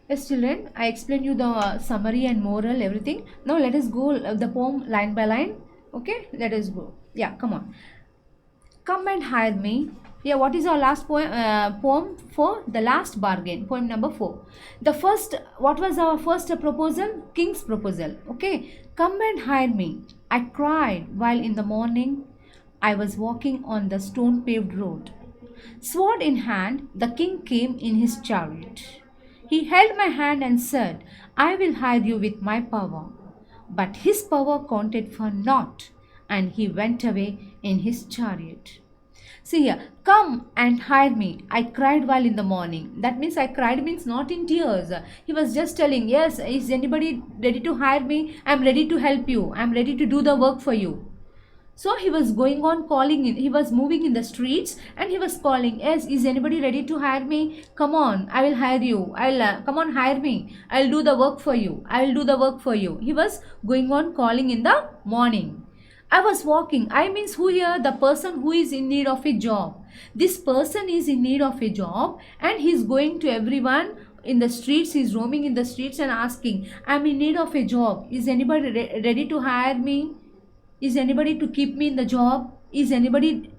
Yes, children, I explained you the summary and moral, everything. Now let us go the poem line by line. Okay, let us go. Yeah, come on. Come and hire me. Yeah, what is our last poem for the last bargain? Poem number 4. The first, what was our first proposal? King's proposal. Okay, come and hire me. I cried while in the morning I was walking on the stone paved road. Sword in hand, the king came in his chariot. He held my hand and said, I will hire you with my power. But his power counted for naught, and he went away in his chariot. See here, come and hire me. I cried while in the morning. That means I cried means not in tears. He was just telling, yes, is anybody ready to hire me? I'm ready to help you. I'm ready to do the work for you. So he was going on calling in. He was moving in the streets and he was calling, yes, is anybody ready to hire me? Come on, I will hire you. I'll come on, hire me. I'll do the work for you. I will do the work for you. He was going on calling in the morning. I was walking. I means who here? The person who is in need of a job. This person is in need of a job and he's going to everyone in the streets. He's roaming in the streets and asking, I'm in need of a job. Is anybody ready to hire me? Is anybody to keep me in the job? Is anybody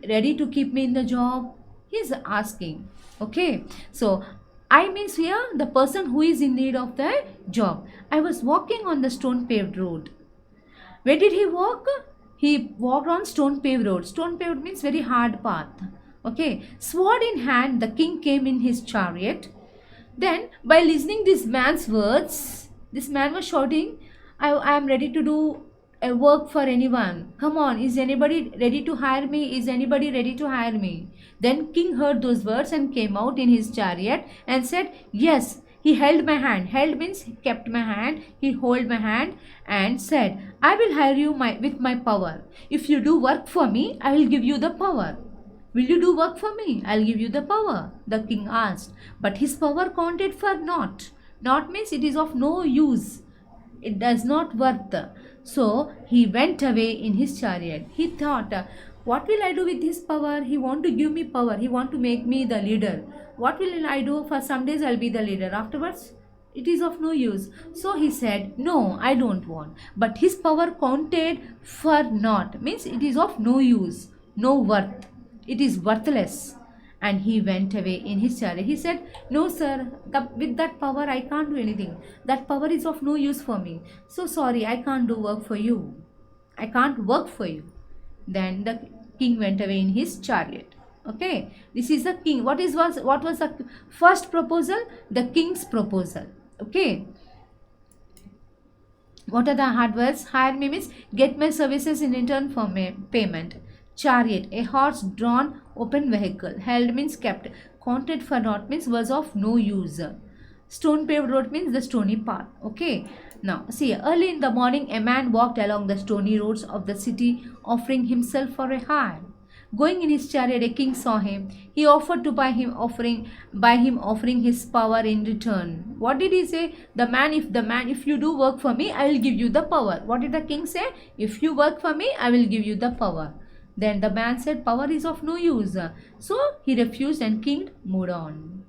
ready to keep me in the job? He's asking. Okay. So I means here the person who is in need of the job. I was walking on the stone paved road. Where did he walk? He walked on stone paved road. Stone paved means very hard path. Okay. Sword in hand, the king came in his chariot. Then by listening this man's words, this man was shouting, I am ready to do a work for anyone. Come on, is anybody ready to hire me? Is anybody ready to hire me? Then king heard those words and came out in his chariot and said, yes. He held my hand. Held means he kept my hand. He held my hand and said, I will hire you with my power. If you do work for me, I will give you the power. Will you do work for me? I'll give you the power, the king asked. But his power counted for naught. Naught means it is of no use. It does not worth. So he went away in his chariot. He thought, what will I do with his power? He want to give me power. He want to make me the leader. What will I do? For some days I'll be the leader. Afterwards, it is of no use. So he said, no, I don't want. But his power counted for naught. Means it is of no use, no worth. It is worthless. And he went away in his chariot. He said, no sir, with that power I can't do anything. That power is of no use for me. So sorry, I can't do work for you. I can't work for you. Then the king went away in his chariot. Okay, this is the king. What was the first proposal? The king's proposal. Okay. What are the hard words? Hire me means get my services in return for payment. Chariot, a horse-drawn open vehicle. Held means kept. Counted for naught means was of no use. Stone paved road means the stony path. Okay. Now, see, early in the morning, a man walked along the stony roads of the city, offering himself for a hire. Going in his chariot, a king saw him. He offered to buy him, offering his power in return. What did he say? If you do work for me, I will give you the power. What did the king say? If you work for me, I will give you the power. Then the man said, power is of no use. So he refused and king moved on.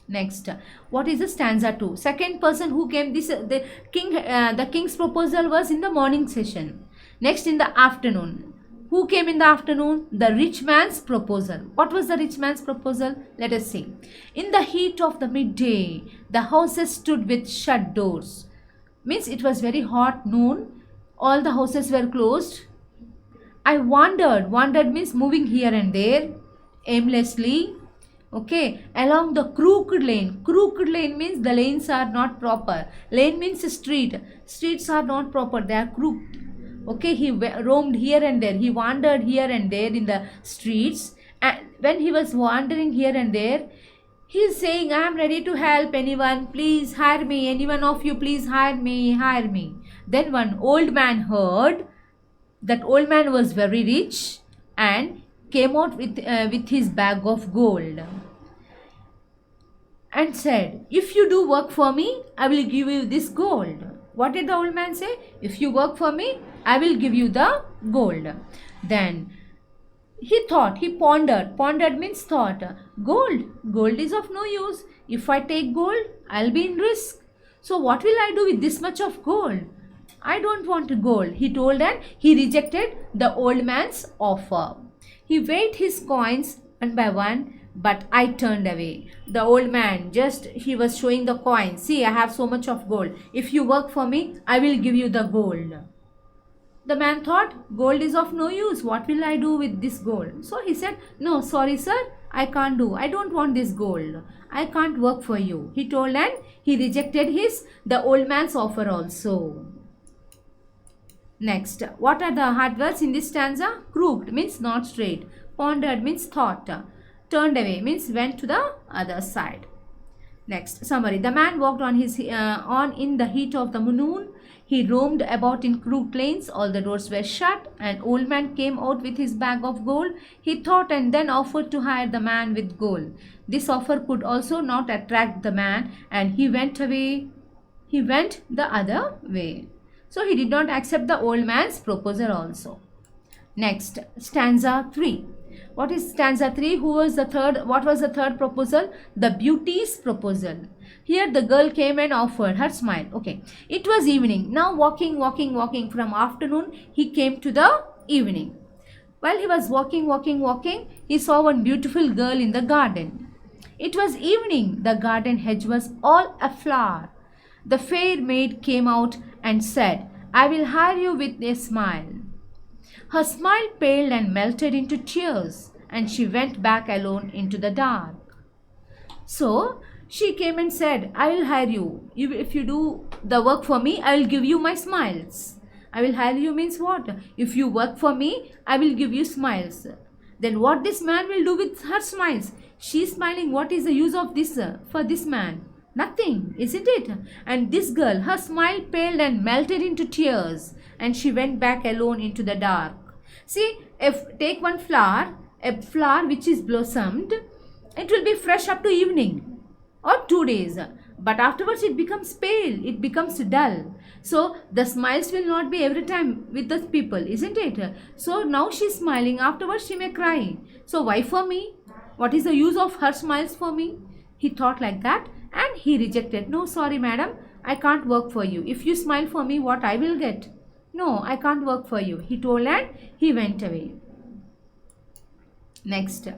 Next, what is the stanza 2? Second person who came, the king's proposal was in the morning session. Next, in the afternoon. Who came in the afternoon? The rich man's proposal. What was the rich man's proposal? Let us see. In the heat of the midday, the houses stood with shut doors. Means it was very hot noon. All the houses were closed. I wandered. Wandered means moving here and there aimlessly. Okay, along the crooked lane. Crooked lane means the lanes are not proper. Lane means street. Streets are not proper. They are crooked. Okay, he roamed here and there. He wandered here and there in the streets. And when he was wandering here and there, he is saying, I am ready to help anyone. Please hire me. Any one of you, please hire me. Hire me. Then one old man heard. That old man was very rich and came out with his bag of gold and said, if you do work for me, I will give you this gold. What did the old man say? If you work for me, I will give you the gold. Then He thought, he pondered. Pondered means thought. Gold. Gold is of no use. If I take gold, I'll be in risk. So what will I do with this much of gold? I don't want gold, he told, and he rejected the old man's offer. He weighed his coins one by one, but I turned away. The old man, just he was showing the coins. See, I have so much of gold. If you work for me, I will give you the gold. The man thought, gold is of no use. What will I do with this gold? So he said, no, sorry sir, I can't do. I don't want this gold. I can't work for you, he told, and he rejected the old man's offer also. Next, what are the hard words in this stanza? Crooked means not straight. Pondered means thought. Turned away means went to the other side. Next, summary. The man walked on in the heat of the noon. He roamed about in crooked lanes. All the doors were shut. An old man came out with his bag of gold. He thought and then offered to hire the man with gold. This offer could also not attract the man, and he went away. He went the other way. So he did not accept the old man's proposal also. Next, stanza 3. What is stanza 3? What was the third proposal? The beauty's proposal. Here the girl came and offered her smile. Okay. It was evening. Now walking from afternoon, he came to the evening. While he was walking, he saw one beautiful girl in the garden. It was evening. The garden hedge was all aflower. The fair maid came out and said, I will hire you with a smile. Her smile paled and melted into tears, and she went back alone into the dark. So she came and said, I will hire you. If you do the work for me, I will give you my smiles. I will hire you means what? If you work for me, I will give you smiles. Then what this man will do with her smiles? She is smiling. What is the use of this for this man? Nothing, isn't it? And this girl, her smile paled and melted into tears, and she went back alone into the dark. See, if take one flower, a flower which is blossomed, it will be fresh up to evening or 2 days. But afterwards it becomes pale, it becomes dull. So the smiles will not be every time with the people, isn't it? So now she is smiling, afterwards she may cry. So why for me? What is the use of her smiles for me? He thought like that, and he rejected. No, sorry madam, I can't work for you. If you smile for me, what I will get? No, I can't work for you, he told, and he went away. Next,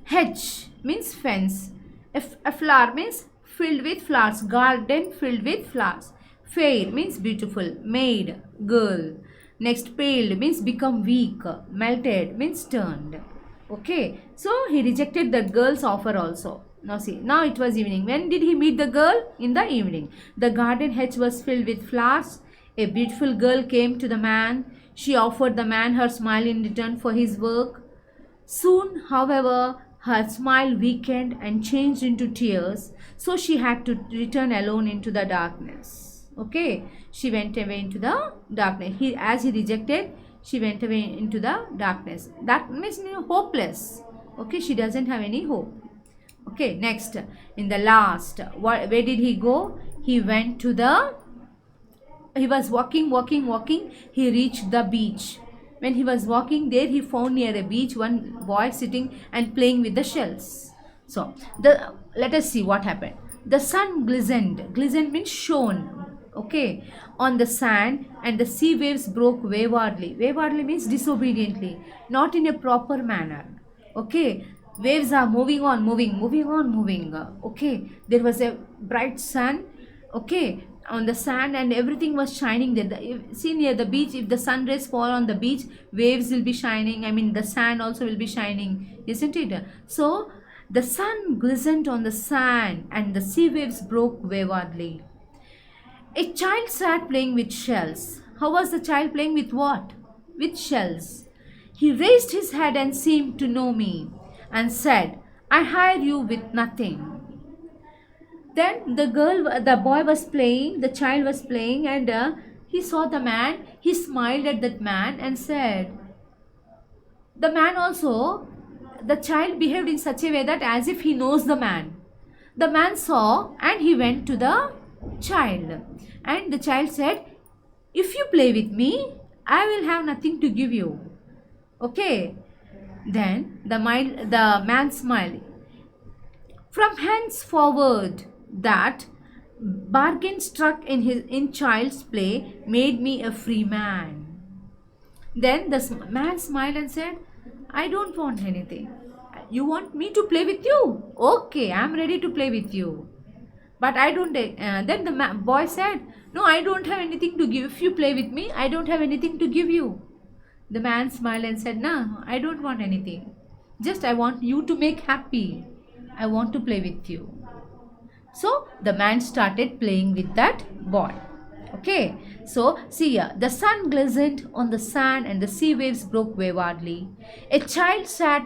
hedge means fence. A flower means filled with flowers. Garden filled with flowers. Fair means beautiful. Maid, girl. Next, paled means become weak. Melted means turned. Okay, so he rejected that girl's offer also. Now see, now it was evening. When did he meet the girl? In the evening. The garden hedge was filled with flowers. A beautiful girl came to the man. She offered the man her smile in return for his work. Soon, however, her smile weakened and changed into tears, so she had to return alone into the darkness. Okay, she went away into the darkness. As he rejected, she went away into the darkness. That means hopeless. Okay, she doesn't have any hope. Okay, next, in the last, where did he go? He went to he was walking. He reached the beach. When he was walking there, he found near a beach one boy sitting and playing with the shells. So, let us see what happened. The sun glistened. Glistened means shone. Okay, on the sand, and the sea waves broke waywardly. Waywardly means disobediently, not in a proper manner. Okay, waves are moving on. Okay, there was a bright sun. Okay, on the sand, and everything was shining there. See, near the beach, if the sun rays fall on the beach, waves will be shining. I mean, the sand also will be shining, isn't it? So the sun glistened on the sand, and the sea waves broke waywardly. A child sat playing with shells. How was the child playing with what? With shells. He raised his head and seemed to know me, and said, I hire you with nothing. Then the boy was playing, the child was playing, and he saw the man. He smiled at that man and said, the man also, the child behaved in such a way that as if he knows the man. The man saw, and he went to the child, and the child said, if you play with me, I will have nothing to give you. Okay. Then the man smiled. From henceforward, that bargain struck in child's play made me a free man. Then the man smiled and said, I don't want anything. You want me to play with you? Okay, I'm ready to play with you. But I don't. Then the boy said, no, I don't have anything to give. If you play with me, I don't have anything to give you. The man smiled and said, no, I don't want anything. Just I want you to make happy. I want to play with you. So the man started playing with that boy. Okay, so see here, the sun glistened on the sand and the sea waves broke waywardly. A child sat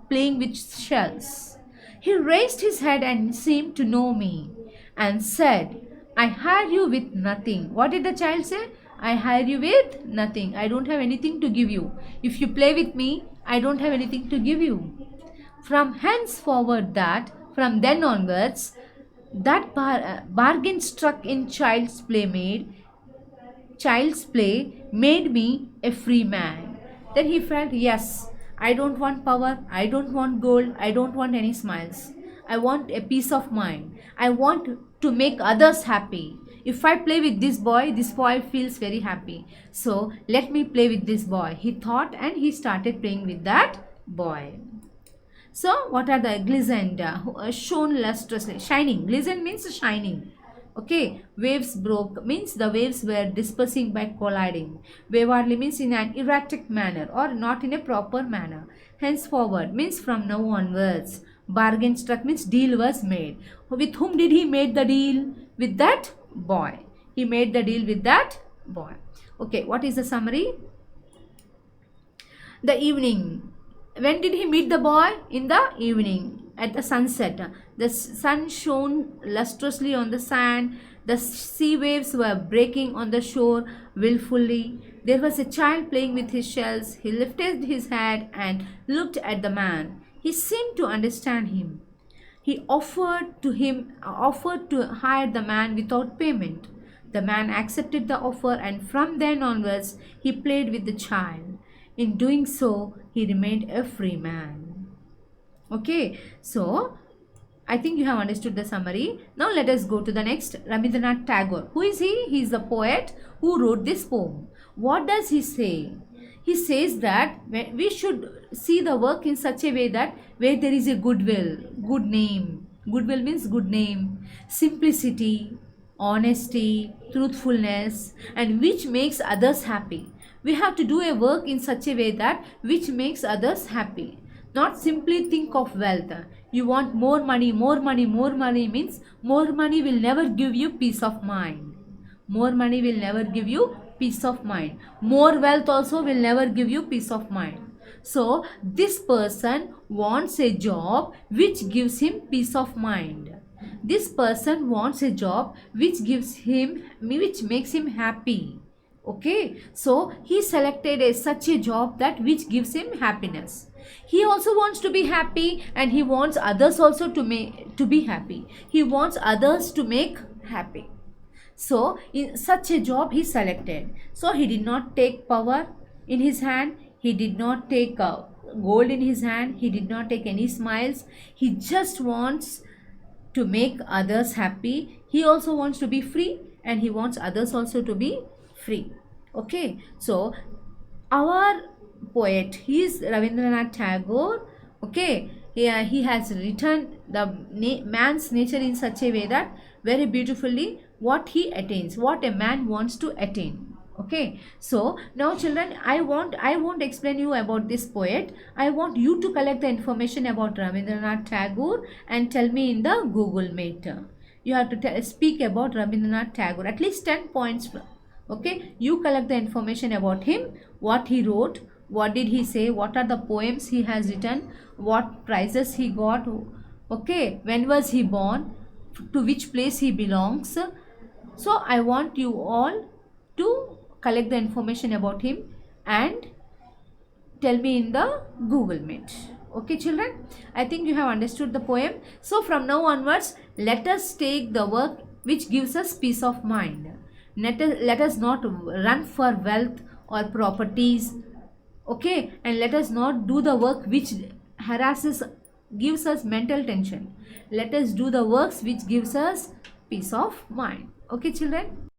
playing with shells. He raised his head and seemed to know me and said, I hire you with nothing. What did the child say? I hire you with nothing. I don't have anything to give you. If you play with me, I don't have anything to give you. From henceforward from then onwards, that bargain struck in child's play made me a free man. Then he felt, yes, I don't want power, I don't want gold, I don't want any smiles. I want a peace of mind. I want to make others happy. If I play with this boy feels very happy. So let me play with this boy, he thought, and he started playing with that boy. So what are the glistened? Shone lustrously. Shining. Glisten means shining. Okay. Waves broke means the waves were dispersing by colliding. Waywardly means in an erratic manner or not in a proper manner. Henceforward means from now onwards. Bargain struck means deal was made. With whom did he make the deal? With that boy. He made the deal with that boy. Okay. What is the summary? The evening. When did he meet the boy? In the evening, at the sunset. The sun shone lustrously on the sand. The sea waves were breaking on the shore willfully. There was a child playing with his shells. He lifted his head and looked at the man. He seemed to understand him. He offered to hire the man without payment. The man accepted the offer, and from then onwards he played with the child. In doing so, he remained a free man. Okay, so I think you have understood the summary. Now let us go to the next. Rabindranath Tagore. Who is he? He is the poet who wrote this poem. What does he say? He says that we should see the work in such a way that where there is a goodwill, good name. Goodwill means good name, simplicity, honesty, truthfulness, and which makes others happy. We have to do a work in such a way that which makes others happy. Not simply think of wealth. You want more money means more money will never give you peace of mind. More money will never give you peace of mind. More wealth also will never give you peace of mind. So this person wants a job which gives him peace of mind. This person wants a job which makes him happy. Okay, so he selected such a job that which gives him happiness. He also wants to be happy, and he wants others also to be happy. He wants others to make happy. So in such a job he selected. So he did not take power in his hand. He did not take gold in his hand. He did not take any smiles. He just wants to make others happy. He also wants to be free, and he wants others also to be free. Okay, so our poet, he is Rabindranath Tagore. Okay, he has written the man's nature in such a way that very beautifully what he attains, what a man wants to attain. Okay, so now children, I won't explain you about this poet. I want you to collect the information about Rabindranath Tagore and tell me in the Google Meet. You have to speak about Rabindranath Tagore, at least 10 points. Okay, you collect the information about him, what he wrote, what did he say, what are the poems he has written, what prizes he got, okay, when was he born, to which place he belongs. So I want you all to collect the information about him and tell me in the Google Meet. Okay children, I think you have understood the poem. So from now onwards, let us take the work which gives us peace of mind. Let us not run for wealth or properties Okay, and let us not do the work which harasses, gives us mental tension. Let us do the works which gives us peace of mind. Okay, children.